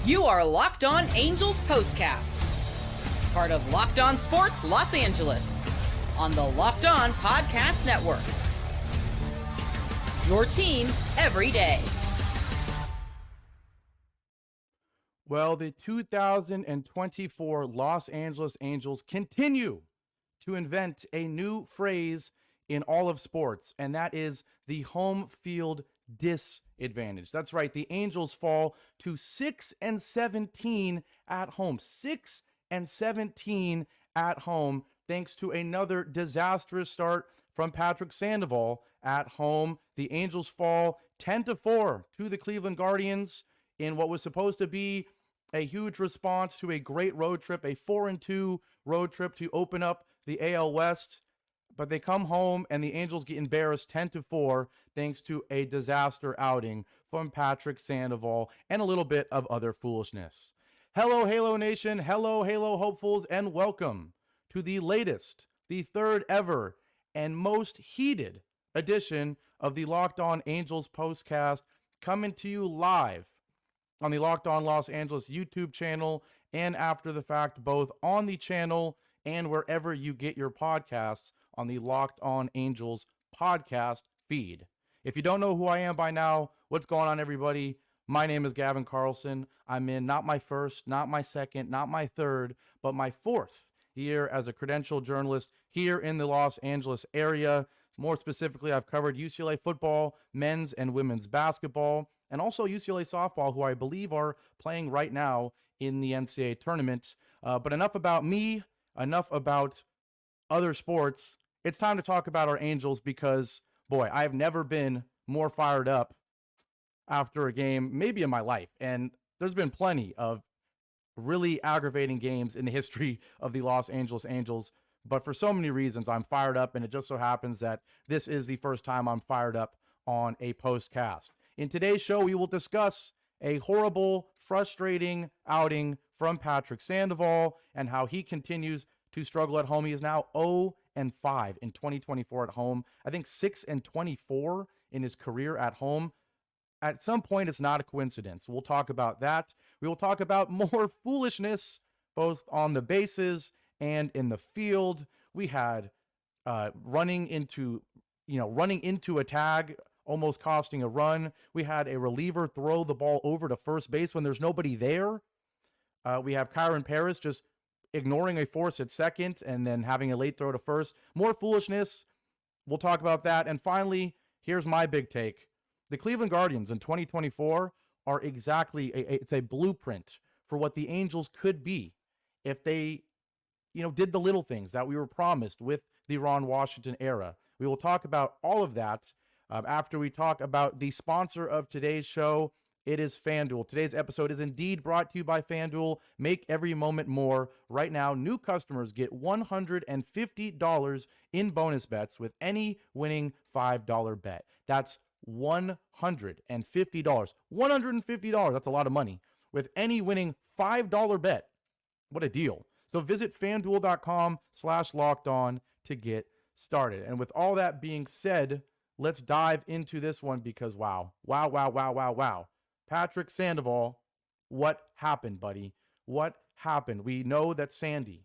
You are Locked On Angels Postcast, part of Locked On Sports Los Angeles, on the Locked On Podcast Network. Your team every day. Well, the 2024 Los Angeles Angels continue to invent a new phrase in all of sports, and that is the home field disadvantage. That's right. The Angels fall to 6-17 at home. 6-17 at home, thanks to another disastrous start from Patrick Sandoval at home. The Angels fall 10-4 to the Cleveland Guardians in what was supposed to be a huge response to a great road trip, a 4-2 road trip to open up the AL West. But they come home and the Angels get embarrassed 10-4 thanks to a disaster outing from Patrick Sandoval and a little bit of other foolishness. Hello, Halo Nation. Hello, Halo hopefuls, and welcome to the latest, the third ever, and most heated edition of the Locked On Angels Postcast, coming to you live on the Locked On Los Angeles YouTube channel and after the fact, both on the channel and wherever you get your podcasts on the Locked On Angels podcast feed. If you don't know who I am by now, what's going on, everybody? My name is Gavin Carlson. I'm in not my first, not my second, not my third, but my fourth year as a credentialed journalist here in the Los Angeles area. More specifically, I've covered UCLA football, men's and women's basketball, and also UCLA softball, who I believe are playing right now in the NCAA tournament. But enough about me, enough about other sports. It's time to talk about our Angels because, boy, I've never been more fired up after a game, maybe in my life. And there's been plenty of really aggravating games in the history of the Los Angeles Angels. But for so many reasons, I'm fired up. And it just so happens that this is the first time I'm fired up on a postcast. In today's show, we will discuss a horrible, frustrating outing from Patrick Sandoval and how he continues to struggle at home. He is now 0-5 in 2024 at home. I think 6-24 in his career at home. At some point, it's not a coincidence. We'll talk about that. We will talk about more foolishness, both on the bases and in the field. We had running into a tag, almost costing a run. We had a reliever throw the ball over to first base when there's nobody there. We have Kyron Paris just ignoring a force at second and then having a late throw to first. More foolishness. We'll talk about that. And finally, here's my big take. The Cleveland Guardians in 2024 are exactly it's a blueprint for what the Angels could be if they, did the little things that we were promised with the Ron Washington era. We will talk about all of that after we talk about the sponsor of today's show. It is FanDuel. Today's episode is indeed brought to you by FanDuel. Make every moment more. Right now, new customers get $150 in bonus bets with any winning $5 bet. That's $150. $150. That's a lot of money. With any winning $5 bet. What a deal. So visit FanDuel.com/lockedon to get started. And with all that being said, let's dive into this one because wow. Patrick Sandoval, what happened, buddy? What happened? We know that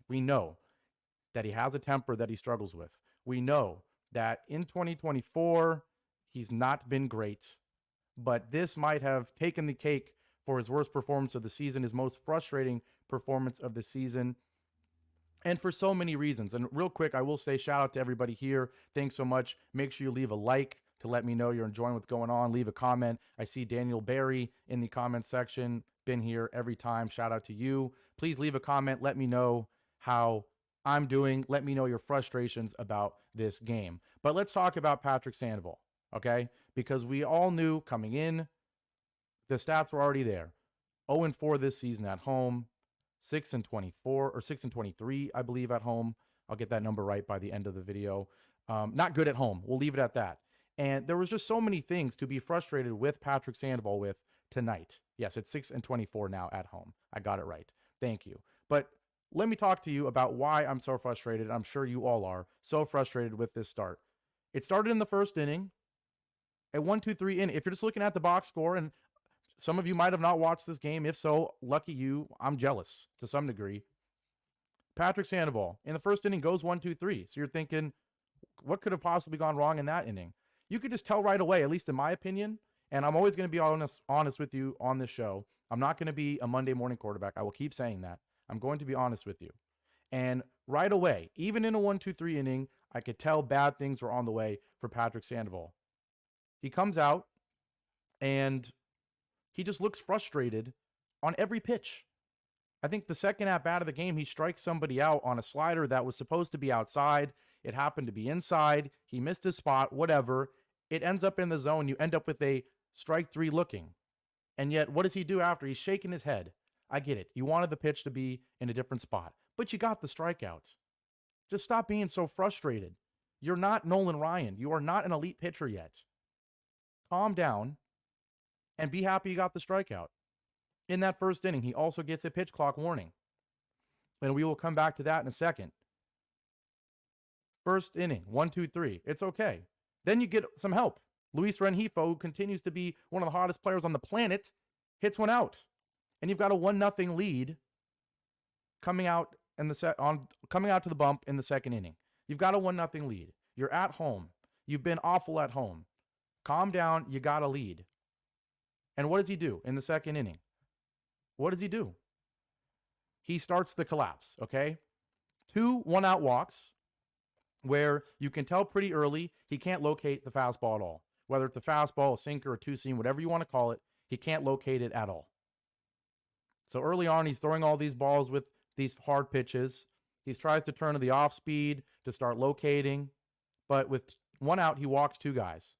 we know that he has a temper that he struggles with. We know that in 2024, he's not been great, but this might have taken the cake for his worst performance of the season, his most frustrating performance of the season, and for so many reasons. And real quick, I will say shout out to everybody here. Thanks so much. Make sure you leave a like to let me know you're enjoying what's going on. Leave a comment. I see Daniel Barry in the comment section. Been here every time. Shout out to you. Please leave a comment. Let me know how I'm doing. Let me know your frustrations about this game. But let's talk about Patrick Sandoval, okay? Because we all knew coming in, the stats were already there. 0-4 this season at home. 6-24 or 6-23, I believe, at home. I'll get that number right by the end of the video. Not good at home. We'll leave it at that. And there was just so many things to be frustrated with Patrick Sandoval with tonight. Yes, it's 6-24 now at home. I got it right. Thank you. But let me talk to you about why I'm so frustrated. I'm sure you all are so frustrated with this start. It started in the first inning. A 1-2-3 inning. If you're just looking at the box score, and some of you might have not watched this game. If so, lucky you. I'm jealous to some degree. Patrick Sandoval in the first inning goes 1-2-3. So you're thinking, what could have possibly gone wrong in that inning? You could just tell right away, at least in my opinion, and I'm always going to be honest with you on this show. I'm not going to be a Monday morning quarterback. I will keep saying that. I'm going to be honest with you. And right away, even in a 1-2-3 inning, I could tell bad things were on the way for Patrick Sandoval. He comes out and he just looks frustrated on every pitch. I think the second at bat of the game, he strikes somebody out on a slider that was supposed to be outside. It happened to be inside. He missed his spot, whatever. It ends up in the zone. You end up with a strike 3 looking. And yet, what does he do after? He's shaking his head. I get it. You wanted the pitch to be in a different spot, but you got the strikeout. Just stop being so frustrated. You're not Nolan Ryan. You are not an elite pitcher yet. Calm down and be happy you got the strikeout. In that first inning, he also gets a pitch clock warning. And we will come back to that in a second. First inning, 1-2-3. It's okay. Then you get some help. Luis Rengifo, who continues to be one of the hottest players on the planet, hits one out. And you've got a 1-0 lead coming out to the bump in the second inning. You've got a 1-0 lead. You're at home. You've been awful at home. Calm down. You got a lead. And what does he do in the second inning? What does he do? He starts the collapse, okay? 2 1-out walks where you can tell pretty early he can't locate the fastball at all. Whether it's a fastball, a sinker, a two-seam, whatever you want to call it, he can't locate it at all. So early on, he's throwing all these balls with these hard pitches. He tries to turn to the off speed to start locating. But with 1 out, he walks 2 guys.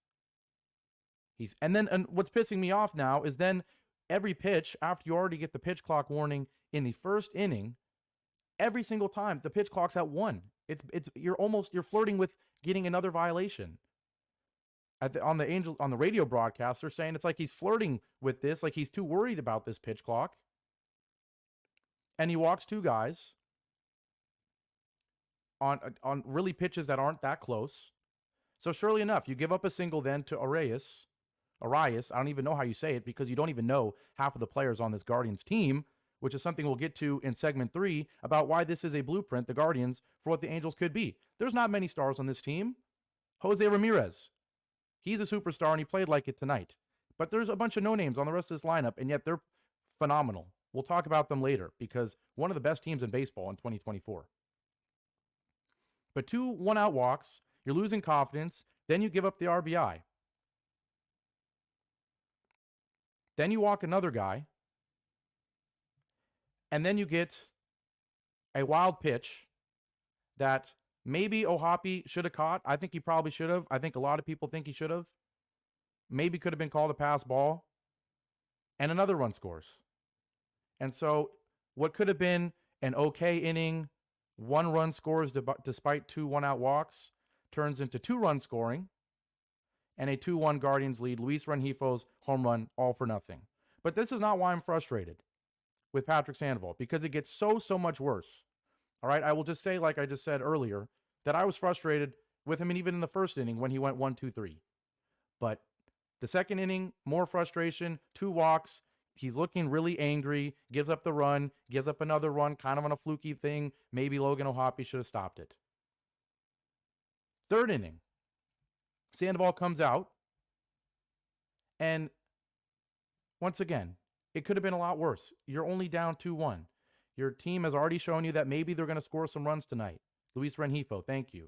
And what's pissing me off now is then every pitch, after you already get the pitch clock warning in the first inning, every single time the pitch clock's at 1. You're flirting with getting another violation. On the radio broadcast, they're saying it's like he's flirting with this, like he's too worried about this pitch clock. And he walks 2 guys on really pitches that aren't that close. So surely enough, you give up a single then to Arias. I don't even know how you say it because you don't even know half of the players on this Guardians team, which is something we'll get to in segment 3 about why this is a blueprint, the Guardians, for what the Angels could be. There's not many stars on this team. Jose Ramirez, he's a superstar and he played like it tonight. But there's a bunch of no-names on the rest of this lineup, and yet they're phenomenal. We'll talk about them later because one of the best teams in baseball in 2024. But 2 1-out walks, you're losing confidence, then you give up the RBI. Then you walk another guy, and then you get a wild pitch that maybe Ohapi should have caught. I think he probably should have. I think a lot of people think he should have. Maybe could have been called a pass ball. And another run scores. And so what could have been an okay inning, 1 run scores despite 2 1-out walks, turns into 2 run scoring and a 2-1 Guardians lead. Luis Rengifo's home run, all for nothing. But this is not why I'm frustrated with Patrick Sandoval, because it gets so much worse. All right, I will just say, like I just said earlier, that I was frustrated with him, and even in the first inning when he went 1-2-3. But the second inning, more frustration, 2 walks. He's looking really angry, gives up the run, gives up another run, kind of on a fluky thing. Maybe Logan Ohapi should have stopped it. Third inning, Sandoval comes out, and once again, it could have been a lot worse. You're only down 2-1. Your team has already shown you that maybe they're going to score some runs tonight. Luis Rengifo, thank you.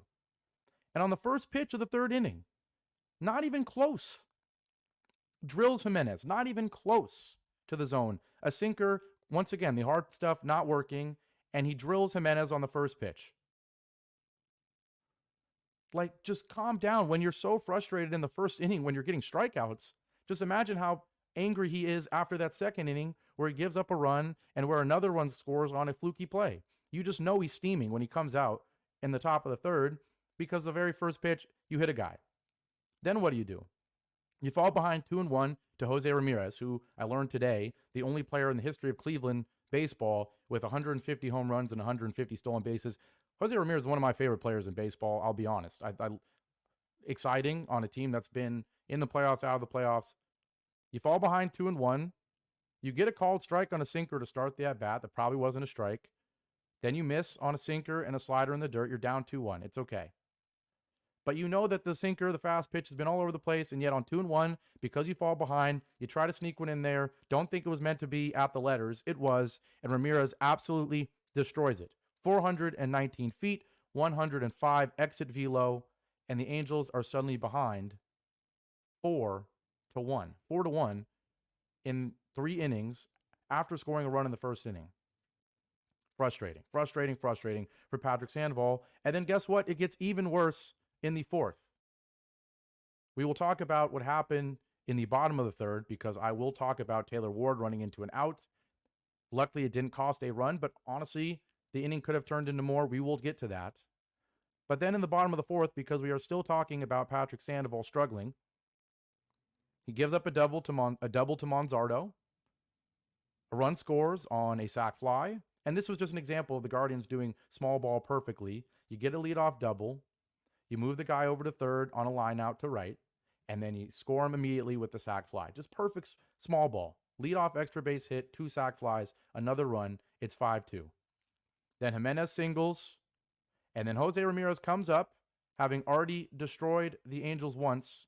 And on the first pitch of the third inning, not even close, drills Jimenez, not even close to the zone. A sinker, once again, the hard stuff not working, and he drills Jimenez on the first pitch. Like, just calm down. When you're so frustrated in the first inning, when you're getting strikeouts, just imagine how angry he is after that second inning where he gives up a run and where another run scores on a fluky play. You just know he's steaming when he comes out in the top of the third because the very first pitch, you hit a guy. Then what do? You fall behind 2-1 to Jose Ramirez, who I learned today, the only player in the history of Cleveland baseball with 150 home runs and 150 stolen bases. Jose Ramirez is one of my favorite players in baseball, I'll be honest. Exciting on a team that's been in the playoffs, out of the playoffs. You fall behind 2-1 You get a called strike on a sinker to start the at-bat. That probably wasn't a strike. Then you miss on a sinker and a slider in the dirt. You're down 2-1. It's okay. But you know that the sinker, the fast pitch, has been all over the place, and yet on 2-1, because you fall behind, you try to sneak one in there. Don't think it was meant to be at the letters. It was, and Ramirez absolutely destroys it. 419 feet, 105 exit velo, and the Angels are suddenly behind 4-1. 4-1 in 3 innings after scoring a run in the first inning. Frustrating for Patrick Sandoval. And then guess what? It gets even worse in the 4th. We will talk about what happened in the bottom of the 3rd, because I will talk about Taylor Ward running into an out. Luckily, it didn't cost a run, but honestly, the inning could have turned into more. We will get to that. But then in the bottom of the 4th, because we are still talking about Patrick Sandoval struggling, he gives up a double to Manzardo. A run scores on a sac fly. And this was just an example of the Guardians doing small ball perfectly. You get a leadoff double. You move the guy over to third on a line out to right. And then you score him immediately with the sac fly. Just perfect small ball. Leadoff extra base hit, 2 sac flies, another run. It's 5-2. Then Jimenez singles. And then Jose Ramirez comes up, having already destroyed the Angels once.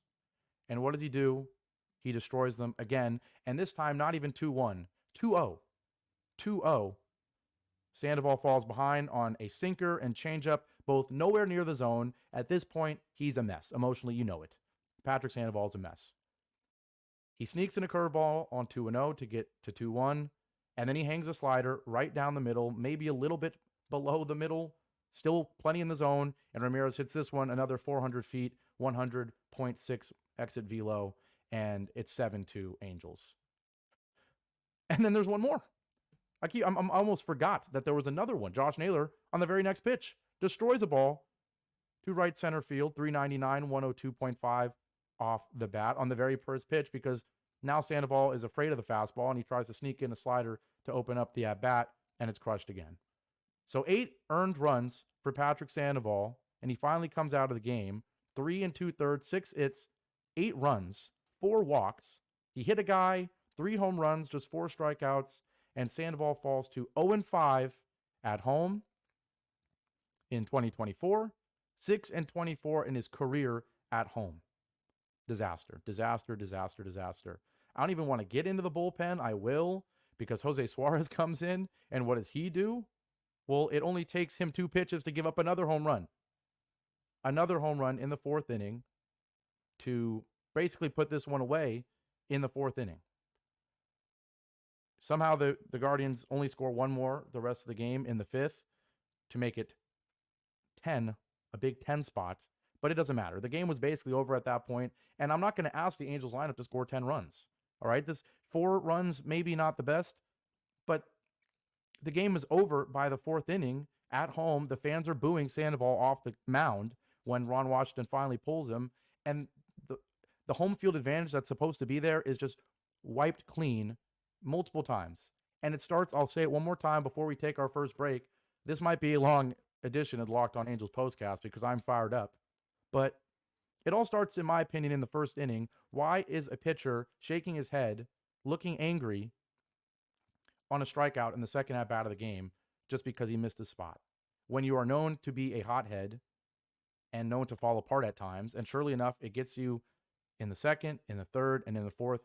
And what does he do? He destroys them again. And this time, not even 2-1. 2-0. 2-0. Sandoval falls behind on a sinker and changeup, both nowhere near the zone. At this point, he's a mess. Emotionally, you know it. Patrick Sandoval's a mess. He sneaks in a curveball on 2-0 to get to 2-1, and then he hangs a slider right down the middle, maybe a little bit below the middle, still plenty in the zone, and Ramirez hits this one another 400 feet, 100.6 exit velo, and it's 7-2 Angels. And then there's one more. I almost forgot that there was another one. Josh Naylor on the very next pitch destroys a ball to right center field, 399, 102.5 off the bat on the very first pitch, because now Sandoval is afraid of the fastball and he tries to sneak in a slider to open up the at-bat, and it's crushed again. So 8 earned runs for Patrick Sandoval, and he finally comes out of the game. 3 2/3, 6 hits, 8 runs, 4 walks. He hit a guy, 3 home runs, just 4 strikeouts, and Sandoval falls to 0-5 at home in 2024, 6-24 in his career at home. Disaster. I don't even want to get into the bullpen. I will, because Jose Suarez comes in, and what does he do? Well, it only takes him 2 pitches to give up another home run. Another home run in the 4th inning to basically put this one away in the 4th inning. Somehow the Guardians only score 1 more the rest of the game in the 5th to make it 10, a big 10 spot, but it doesn't matter. The game was basically over at that point, and I'm not going to ask the Angels lineup to score 10 runs. All right, this 4 runs, maybe not the best, but the game is over by the 4th inning at home. The fans are booing Sandoval off the mound when Ron Washington finally pulls him, and the home field advantage that's supposed to be there is just wiped clean multiple times. And it starts, I'll say it one more time before we take our first break. This might be a long edition of the Locked On Angels Postcast because I'm fired up. But it all starts, in my opinion, in the 1st inning. Why is a pitcher shaking his head, looking angry on a strikeout in the second at-bat of the game just because he missed his spot? When you are known to be a hothead and known to fall apart at times, and surely enough, it gets you in the 2nd, in the 3rd, and in the 4th.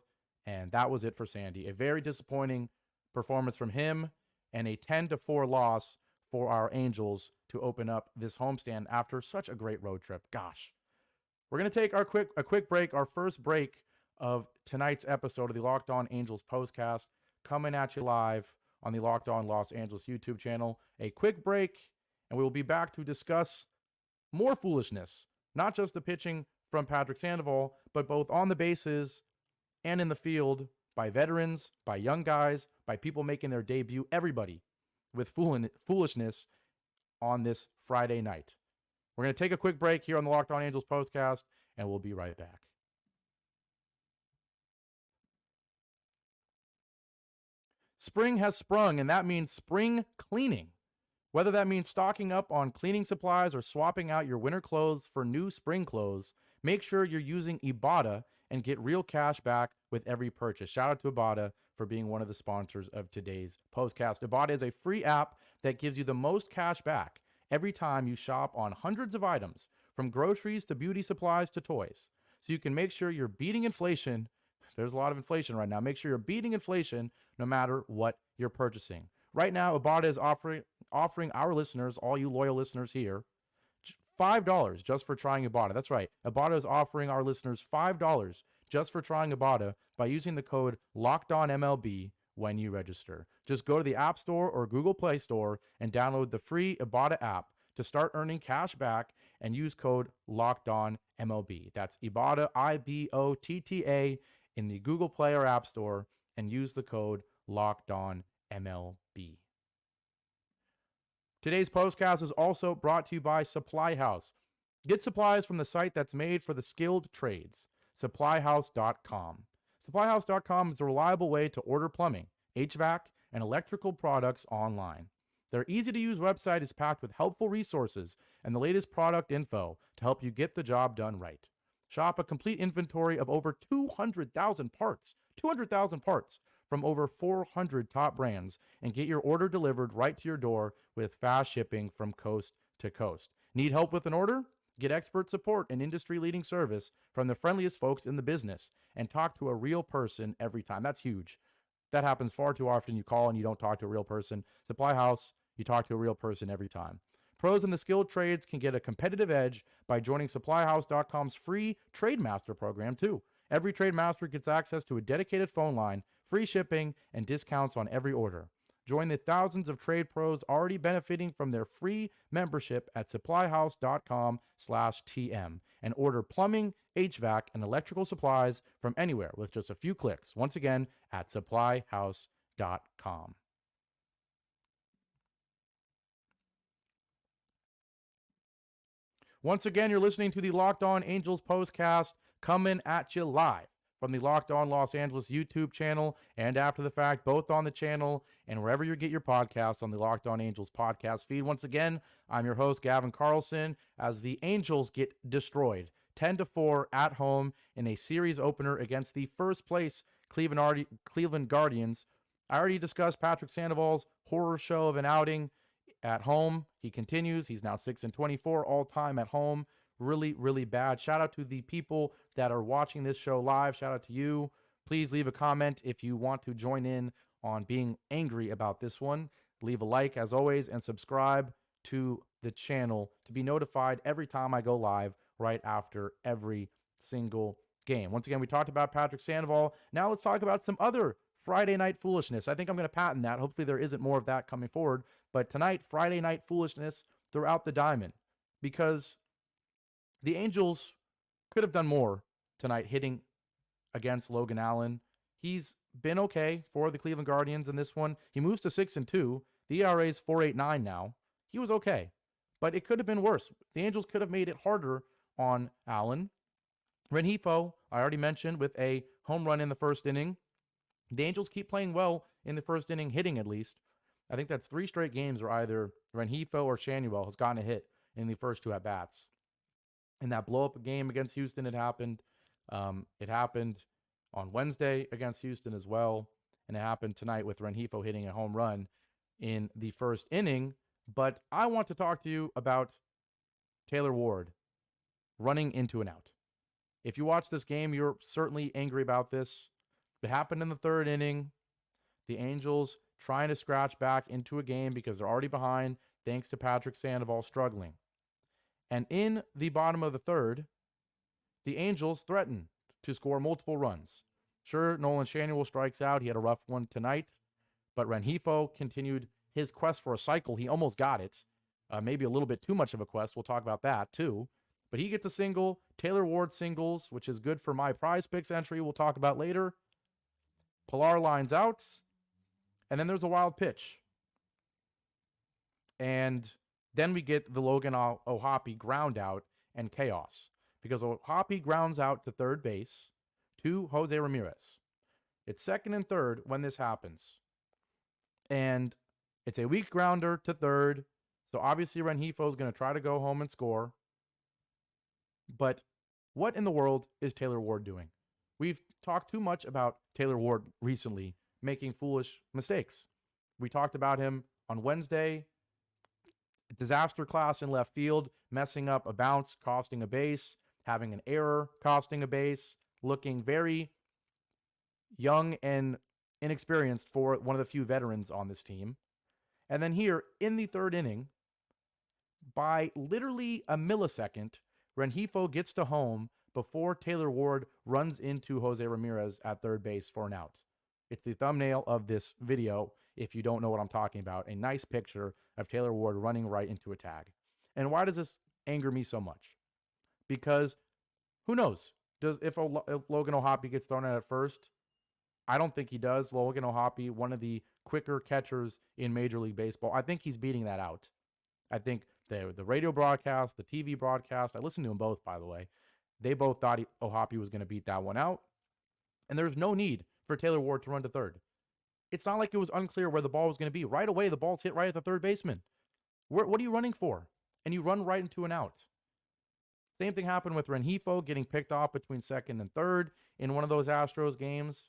And that was it for Sandy. A very disappointing performance from him, and a 10-4 loss for our Angels to open up this homestand after such a great road trip. Gosh. We're going to take a quick break, our first break of tonight's episode of the Locked On Angels Postcast, coming at you live on the Locked On Los Angeles YouTube channel. A quick break, and we will be back to discuss more foolishness, not just the pitching from Patrick Sandoval, but both on the bases and in the field by veterans, by young guys, by people making their debut, everybody with foolishness on this Friday night. We're going to take a quick break here on the Locked On Angels Postcast, and we'll be right back. Spring has sprung, and that means spring cleaning. Whether that means stocking up on cleaning supplies or swapping out your winter clothes for new spring clothes, make sure you're using Ibotta and get real cash back with every purchase. Shout out to Ibotta for being one of the sponsors of today's postcast. Ibotta is a free app that gives you the most cash back every time you shop on hundreds of items, from groceries to beauty supplies to toys. So you can make sure you're beating inflation. There's a lot of inflation right now. Make sure you're beating inflation no matter what you're purchasing. Right now, Ibotta is offering our listeners, all you loyal listeners here, $5 just for trying Ibotta. That's right. Ibotta is offering our listeners $5 just for trying Ibotta by using the code LOCKEDONMLB when you register. Just go to the App Store or Google Play Store and download the free Ibotta app to start earning cash back and use code LOCKEDONMLB. That's Ibotta, IBOTTA, in the Google Play or App Store, and use the code LOCKEDONMLB. Today's postcast is also brought to you by Supply House. Get supplies from the site that's made for the skilled trades, supplyhouse.com. Supplyhouse.com is a reliable way to order plumbing, HVAC, and electrical products online. Their easy-to-use website is packed with helpful resources and the latest product info to help you get the job done right. Shop a complete inventory of over 200,000 parts from over 400 top brands, and get your order delivered right to your door with fast shipping from coast to coast. Need help with an order? Get expert support and industry-leading service from the friendliest folks in the business, and talk to a real person every time. That's huge. That happens far too often. You call and you don't talk to a real person. Supply House, you talk to a real person every time. Pros in the skilled trades can get a competitive edge by joining SupplyHouse.com's free Trade Master program, too. Every Trade Master gets access to a dedicated phone line, free shipping, and discounts on every order. Join the thousands of trade pros already benefiting from their free membership at supplyhouse.com/TM and order plumbing, HVAC, and electrical supplies from anywhere with just a few clicks. Once again, at supplyhouse.com. Once again, you're listening to the Locked On Angels Postcast, coming at you live from the Locked On Los Angeles YouTube channel and after the fact, both on the channel and wherever you get your podcasts on the Locked On Angels podcast feed. Once again, I'm your host, Gavin Carlson, as the Angels get destroyed 10-4 at home in a series opener against the first place Cleveland Guardians. I already discussed Patrick Sandoval's horror show of an outing at home. He continues. He's now 6-24 all time at home. Really, really bad. Shout out to the people that are watching this show live. Shout out to you. Please leave a comment if you want to join in on being angry about this one. Leave a like as always and subscribe to the channel to be notified every time I go live right after every single game. Once again, we talked about Patrick Sandoval. Now let's talk about some other Friday night foolishness. I think I'm going to patent that. Hopefully there isn't more of that coming forward. But tonight, Friday night foolishness throughout the diamond, because the Angels could have done more tonight hitting against Logan Allen. He's been okay for the Cleveland Guardians in this one. He moves to 6-2. The ERA is 4.89 now. He was okay, but it could have been worse. The Angels could have made it harder on Allen. Rengifo, I already mentioned, with a home run in the first inning. The Angels keep playing well in the first inning, hitting at least. I think that's 3 straight games where either Rengifo or Sandoval has gotten a hit in the first 2 at-bats. In that blow-up game against Houston, it happened. It happened on Wednesday against Houston as well. And it happened tonight with Rengifo hitting a home run in the first inning. But I want to talk to you about Taylor Ward running into an out. If you watch this game, you're certainly angry about this. It happened in the 3rd inning. The Angels trying to scratch back into a game because they're already behind thanks to Patrick Sandoval struggling. And in the bottom of the 3rd, the Angels threaten to score multiple runs. Sure, Nolan Sandoval strikes out. He had a rough one tonight. But Rengifo continued his quest for a cycle. He almost got it. Maybe a little bit too much of a quest. We'll talk about that too. But he gets a single. Taylor Ward singles, which is good for my PrizePicks entry we'll talk about later. Pilar lines out. And then there's a wild pitch. And then we get the Logan O'Hoppe ground out and chaos. Because O'Hoppe grounds out to third base to Jose Ramirez. It's 2nd and 3rd when this happens. And it's a weak grounder to 3rd. So obviously Rengifo is going to try to go home and score. But what in the world is Taylor Ward doing? We've talked too much about Taylor Ward recently making foolish mistakes. We talked about him on Wednesday. Disaster class in left field, messing up a bounce, costing a base, having an error, costing a base, looking very young and inexperienced for one of the few veterans on this team. And then here in the third inning, by literally a millisecond, Rengifo gets to home before Taylor Ward runs into Jose Ramirez at third base for an out. It's the thumbnail of this video, if you don't know what I'm talking about. A nice picture of Taylor Ward running right into a tag. And why does this anger me so much? Because who knows? If Logan O'Hoppe gets thrown out at first, I don't think he does. Logan O'Hoppe, one of the quicker catchers in Major League Baseball. I think he's beating that out. I think the radio broadcast, the TV broadcast, I listened to them both, by the way. They both thought O'Hoppe was going to beat that one out. And there's no need for Taylor Ward to run to third. It's not like it was unclear where the ball was going to be. Right away, the ball's hit right at the third baseman. What are you running for? And you run right into an out. Same thing happened with Rengifo getting picked off between second and third in one of those Astros games.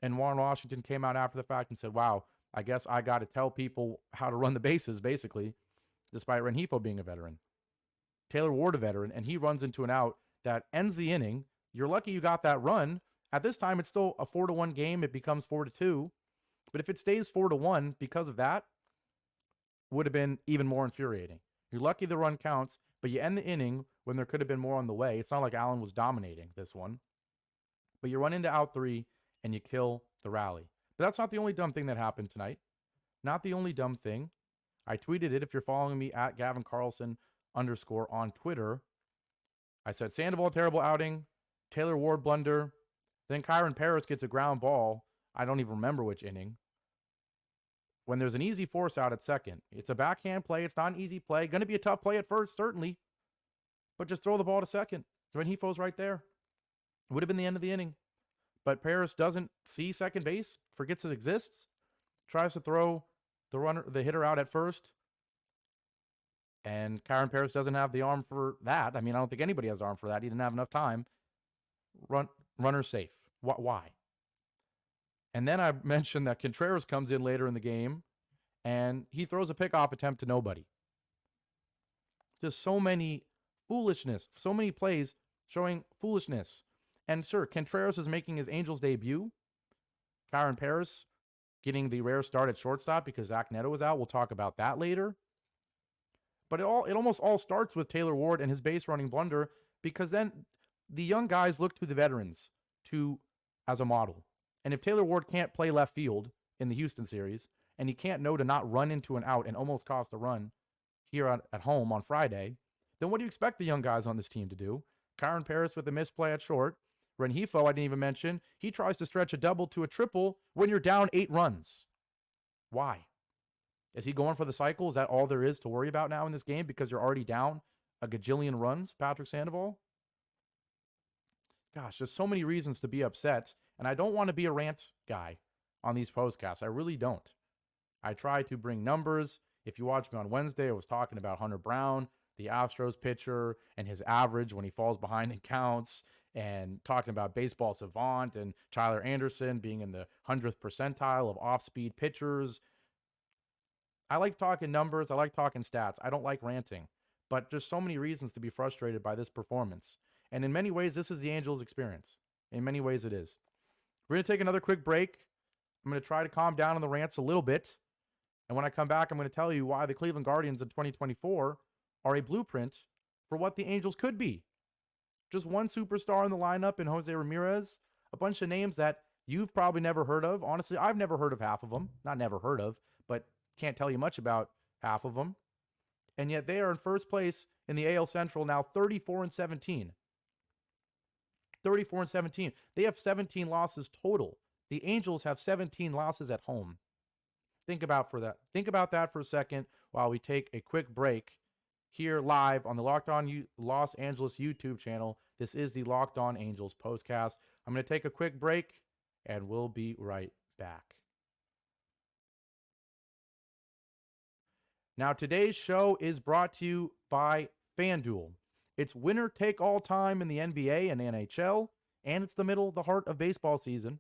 And Warren Washington came out after the fact and said, wow, I guess I got to tell people how to run the bases, basically, despite Rengifo being a veteran. Taylor Ward a veteran, and he runs into an out that ends the inning. You're lucky you got that run. At this time, it's still a 4-1 game. It becomes 4-2. But if it stays 4-1 because of that, would have been even more infuriating. You're lucky the run counts, but you end the inning when there could have been more on the way. It's not like Allen was dominating this one. But you run into out 3 and you kill the rally. But that's not the only dumb thing that happened tonight. Not the only dumb thing. I tweeted it. If you're following me at Gavin Carlson _ on Twitter, I said Sandoval terrible outing, Taylor Ward blunder, then Kyron Paris gets a ground ball. I don't even remember which inning. When there's an easy force out at second. It's a backhand play. It's not an easy play. Going to be a tough play at first, certainly. But just throw the ball to second. Rengifo's right there. It would have been the end of the inning. But Paris doesn't see second base, forgets it exists, tries to throw the hitter out at first. And Kyron Paris doesn't have the arm for that. I mean, I don't think anybody has the arm for that. He didn't have enough time. Runner safe. Why? And then I mentioned that Contreras comes in later in the game, and he throws a pickoff attempt to nobody. Just so many foolishness, so many plays showing foolishness. And sure, Contreras is making his Angels debut. Kyron Paris getting the rare start at shortstop because Zach Neto was out. We'll talk about that later. But it almost all starts with Taylor Ward and his base running blunder, because then the young guys look to the veterans as a model. And if Taylor Ward can't play left field in the Houston series, and he can't know to not run into an out and almost cost a run here at home on Friday, then what do you expect the young guys on this team to do? Kyron Paris with a misplay at short. Rengifo, I didn't even mention, he tries to stretch a double to a triple when you're down 8 runs. Why? Is he going for the cycle? Is that all there is to worry about now in this game because you're already down a gajillion runs, Patrick Sandoval? Gosh, there's so many reasons to be upset, and I don't want to be a rant guy on these postcasts. I really don't. I try to bring numbers. If you watched me on Wednesday, I was talking about Hunter Brown, the Astros pitcher, and his average when he falls behind in counts, and talking about Baseball Savant and Tyler Anderson being in the 100th percentile of off-speed pitchers. I like talking numbers. I like talking stats. I don't like ranting. But there's so many reasons to be frustrated by this performance. And in many ways, this is the Angels' experience. In many ways, it is. We're going to take another quick break. I'm going to try to calm down on the rants a little bit. And when I come back, I'm going to tell you why the Cleveland Guardians in 2024 are a blueprint for what the Angels could be. Just one superstar in the lineup in Jose Ramirez. A bunch of names that you've probably never heard of. Honestly, I've never heard of half of them. Not never heard of, but can't tell you much about half of them. And yet they are in first place in the AL Central now, 34-17. 34-17. They have 17 losses total. The Angels have 17 losses at home. Think about that for a second while we take a quick break here live on the Locked On Los Angeles YouTube channel. This is the Locked On Angels Postcast. I'm going to take a quick break, and we'll be right back. Now, today's show is brought to you by FanDuel. It's winner take all time in the NBA and NHL, and it's the heart of baseball season.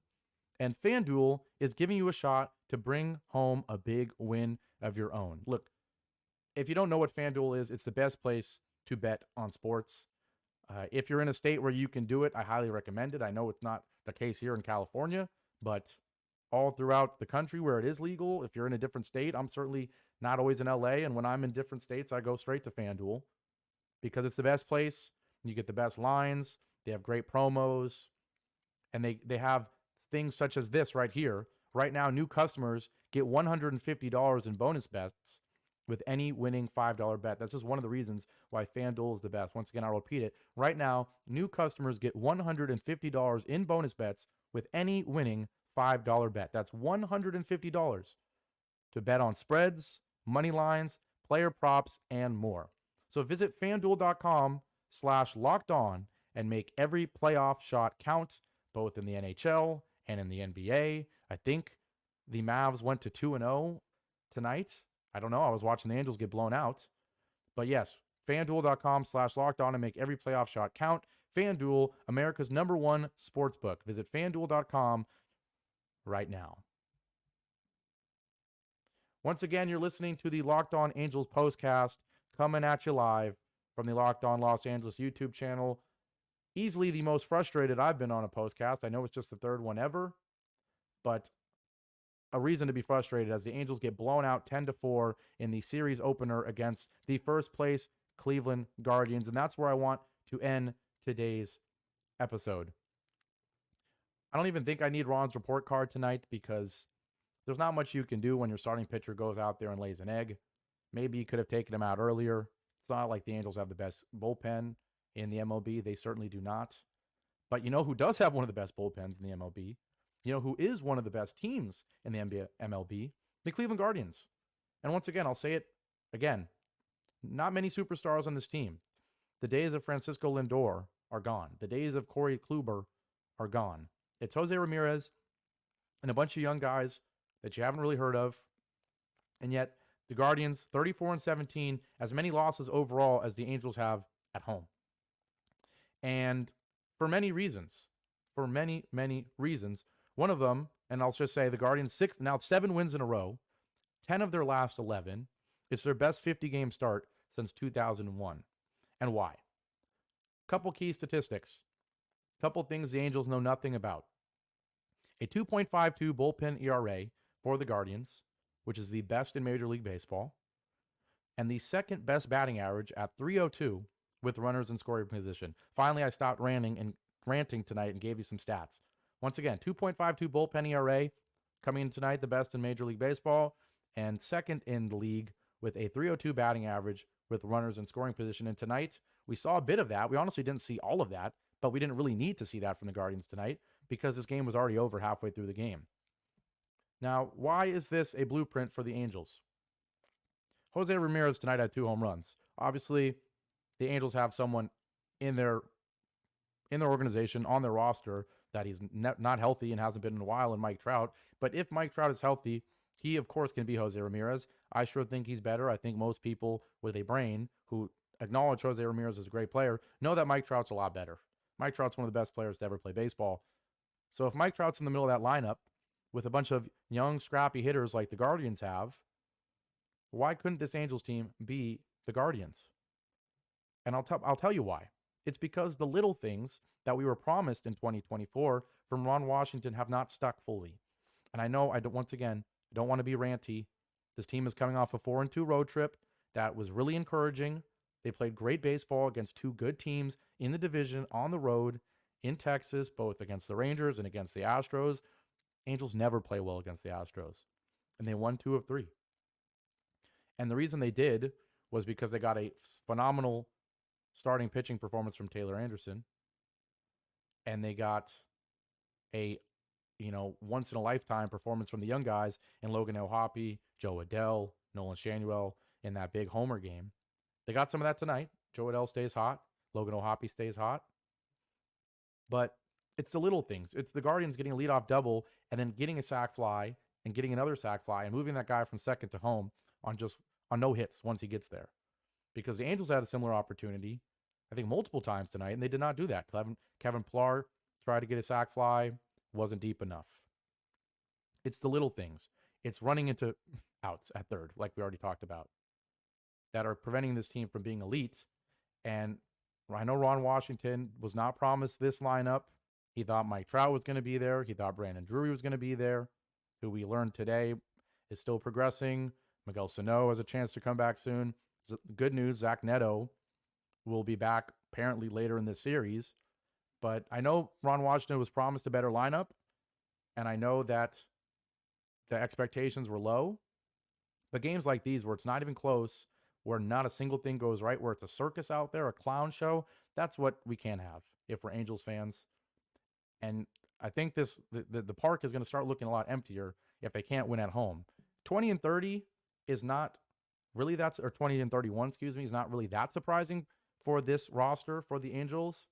And FanDuel is giving you a shot to bring home a big win of your own. Look, if you don't know what FanDuel is, it's the best place to bet on sports. If you're in a state where you can do it, I highly recommend it. I know it's not the case here in California, but all throughout the country where it is legal, if you're in a different state, I'm certainly not always in LA. And when I'm in different states, I go straight to FanDuel because it's the best place. You get the best lines. They have great promos. And they have things such as this right here. Right now, new customers get $150 in bonus bets with any winning $5 bet. That's just one of the reasons why FanDuel is the best. Once again, I'll repeat it. Right now, new customers get $150 in bonus bets with any winning $5 bet. That's $150 to bet on spreads, money lines, player props, and more. So visit FanDuel.com/lockedon and make every playoff shot count, both in the NHL and in the NBA. I think the Mavs went to 2-0 tonight. I don't know. I was watching the Angels get blown out. But yes, FanDuel.com/lockedon and make every playoff shot count. FanDuel, America's #1 sportsbook. Visit FanDuel.com right now. Once again, you're listening to the Locked On Angels Postcast, coming at you live from the Locked On Los Angeles YouTube channel. Easily the most frustrated I've been on a postcast. I know it's just the third one ever, but a reason to be frustrated as the Angels get blown out 10-4 in the series opener against the first place Cleveland Guardians. And that's where I want to end today's episode. I don't even think I need Ron's report card tonight because there's not much you can do when your starting pitcher goes out there and lays an egg. Maybe you could have taken him out earlier. It's not like the Angels have the best bullpen in the MLB. They certainly do not. But you know who does have one of the best bullpens in the MLB? You know who is one of the best teams in the MLB? The Cleveland Guardians. And once again, I'll say it again. Not many superstars on this team. The days of Francisco Lindor are gone. The days of Corey Kluber are gone. It's Jose Ramirez and a bunch of young guys that you haven't really heard of. And yet, the Guardians, 34-17, as many losses overall as the Angels have at home. And for many reasons. For many, many reasons. One of them, and I'll just say the Guardians, 7 wins in a row, 10 of their last 11. It's their best 50-game start since 2001. And why? Couple key statistics. Couple things the Angels know nothing about. A 2.52 bullpen ERA for the Guardians, which is the best in Major League Baseball, and the second best batting average at .302 with runners in scoring position. Finally, I stopped ranting tonight and gave you some stats. Once again, 2.52 bullpen ERA coming in tonight, the best in Major League Baseball, and second in the league with a .302 batting average with runners in scoring position. And tonight, we saw a bit of that. We honestly didn't see all of that, but we didn't really need to see that from the Guardians tonight because this game was already over halfway through the game. Now, why is this a blueprint for the Angels? Jose Ramirez tonight had 2 home runs. Obviously, the Angels have someone in their organization, on their roster, that he's not healthy and hasn't been in a while, in Mike Trout. But if Mike Trout is healthy, he, of course, can be Jose Ramirez. I sure think he's better. I think most people with a brain who acknowledge Jose Ramirez as a great player know that Mike Trout's a lot better. Mike Trout's one of the best players to ever play baseball. So if Mike Trout's in the middle of that lineup with a bunch of young, scrappy hitters like the Guardians have, why couldn't this Angels team be the Guardians? And I'll tell you why. It's because the little things that we were promised in 2024 from Ron Washington have not stuck fully. And I know, once again, I don't want to be ranty. This team is coming off a 4-2 road trip that was really encouraging. They played great baseball against 2 good teams in the division on the road in Texas, both against the Rangers and against the Astros. Angels never play well against the Astros. And they won 2 of 3. And the reason they did was because they got a phenomenal starting pitching performance from Taylor Anderson. And they got a, once in a lifetime performance from the young guys in Logan O'Hoppe, Joe Adell, Nolan Schanuel in that big homer game. They got some of that tonight. Joe Adell stays hot. Logan O'Hoppe stays hot. But it's the little things. It's the Guardians getting a leadoff double and then getting a sac fly and getting another sac fly and moving that guy from second to home on no hits once he gets there. Because the Angels had a similar opportunity, I think multiple times tonight, and they did not do that. Kevin Pillar tried to get a sac fly, wasn't deep enough. It's the little things. It's running into outs at third, like we already talked about, that are preventing this team from being elite. And I know Ron Washington was not promised this lineup. He thought Mike Trout was going to be there. He thought Brandon Drury was going to be there, who we learned today is still progressing. Miguel Sano has a chance to come back soon. Good news, Zach Neto will be back apparently later in this series. But I know Ron Washington was promised a better lineup, and I know that the expectations were low. But games like these where it's not even close, where not a single thing goes right, where it's a circus out there, a clown show, that's what we can't have if we're Angels fans. And I think the park is going to start looking a lot emptier if they can't win at home. 20-30 is not really or 20-31, excuse me, is not really that surprising for this roster for the Angels.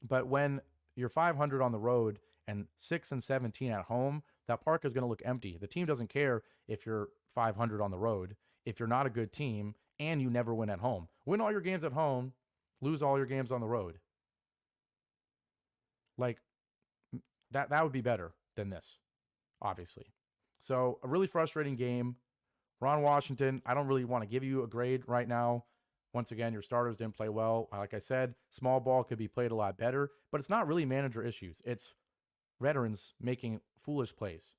But when you're 500 on the road and 6-17 at home, that park is going to look empty. The team doesn't care if you're 500 on the road, if you're not a good team and you never win at home. Win all your games at home, lose all your games on the road. Like that would be better than this, obviously. So a really frustrating game. Ron Washington, I don't really want to give you a grade right now. Once again, your starters didn't play well. Like I said, small ball could be played a lot better, but it's not really manager issues. It's veterans making foolish plays.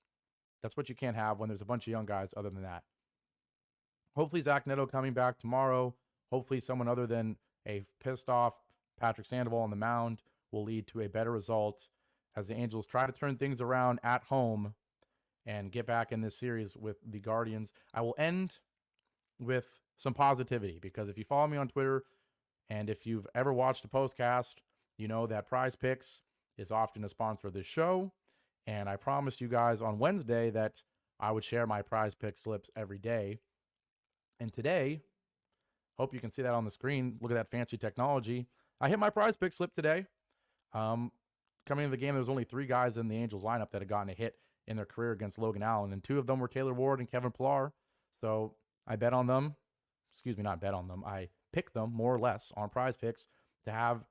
That's what you can't have when there's a bunch of young guys other than that. Hopefully Zach Neto coming back tomorrow. Hopefully someone other than a pissed off Patrick Sandoval on the mound will lead to a better result as the Angels try to turn things around at home and get back in this series with the Guardians. I will end with some positivity because if you follow me on Twitter and if you've ever watched a postcast, you know that PrizePicks is often a sponsor of this show. And I promised you guys on Wednesday that I would share my PrizePicks slips every day. And today, hope you can see that on the screen. Look at that fancy technology. I hit my PrizePicks slip today. Coming into the game, there was only 3 guys in the Angels lineup that had gotten a hit in their career against Logan Allen, and 2 of them were Taylor Ward and Kevin Pillar. So I bet on them. Excuse me, not bet on them. I picked them more or less on PrizePicks to have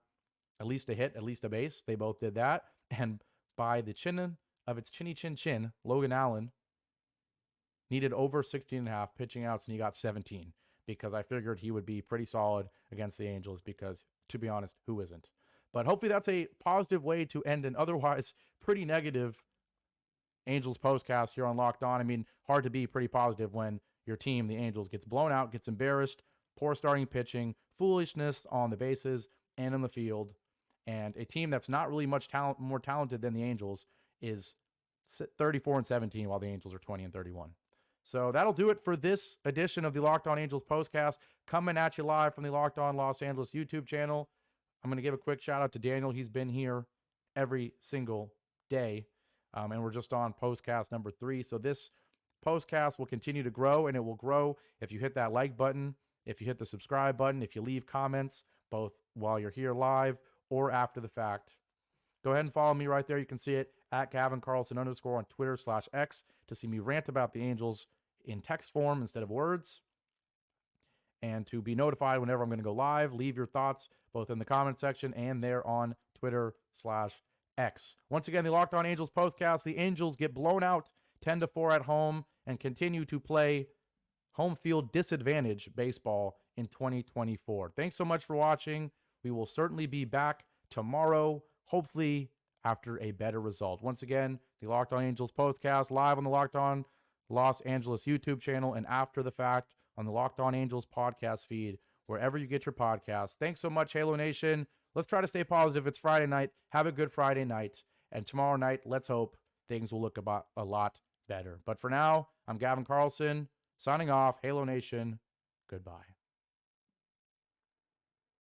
at least a hit, at least a base. They both did that. And by the chin of its chinny chin chin, Logan Allen needed over 16.5 pitching outs, and he got 17 because I figured he would be pretty solid against the Angels because, to be honest, who isn't? But hopefully that's a positive way to end an otherwise pretty negative Angels postcast here on Locked On. I mean, hard to be pretty positive when your team, the Angels, gets blown out, gets embarrassed, poor starting pitching, foolishness on the bases and in the field, and a team that's not really much more talented than the Angels is 34-17 while the Angels are 20-31. So that'll do it for this edition of the Locked On Angels postcast, coming at you live from the Locked On Los Angeles YouTube channel. I'm going to give a quick shout out to Daniel. He's been here every single day. And we're just on postcast number 3. So this postcast will continue to grow, and it will grow if you hit that like button, if you hit the subscribe button, if you leave comments, both while you're here live or after the fact. Go ahead and follow me right there. You can see it at Gavin Carlson _ on Twitter/X to see me rant about the Angels in text form instead of words. And to be notified whenever I'm going to go live, leave your thoughts both in the comment section and there on Twitter/X. Once again, the Locked On Angels postcast. The Angels get blown out 10-4 at home and continue to play home field disadvantage baseball in 2024. Thanks so much for watching. We will certainly be back tomorrow, hopefully after a better result. Once again, the Locked On Angels postcast live on the Locked On Los Angeles YouTube channel and after the fact on the Locked On Angels podcast feed, wherever you get your podcasts. Thanks so much, Halo Nation. Let's try to stay positive. It's Friday night. Have a good Friday night. And tomorrow night, let's hope things will look about a lot better. But for now, I'm Gavin Carlson, signing off. Halo Nation, goodbye.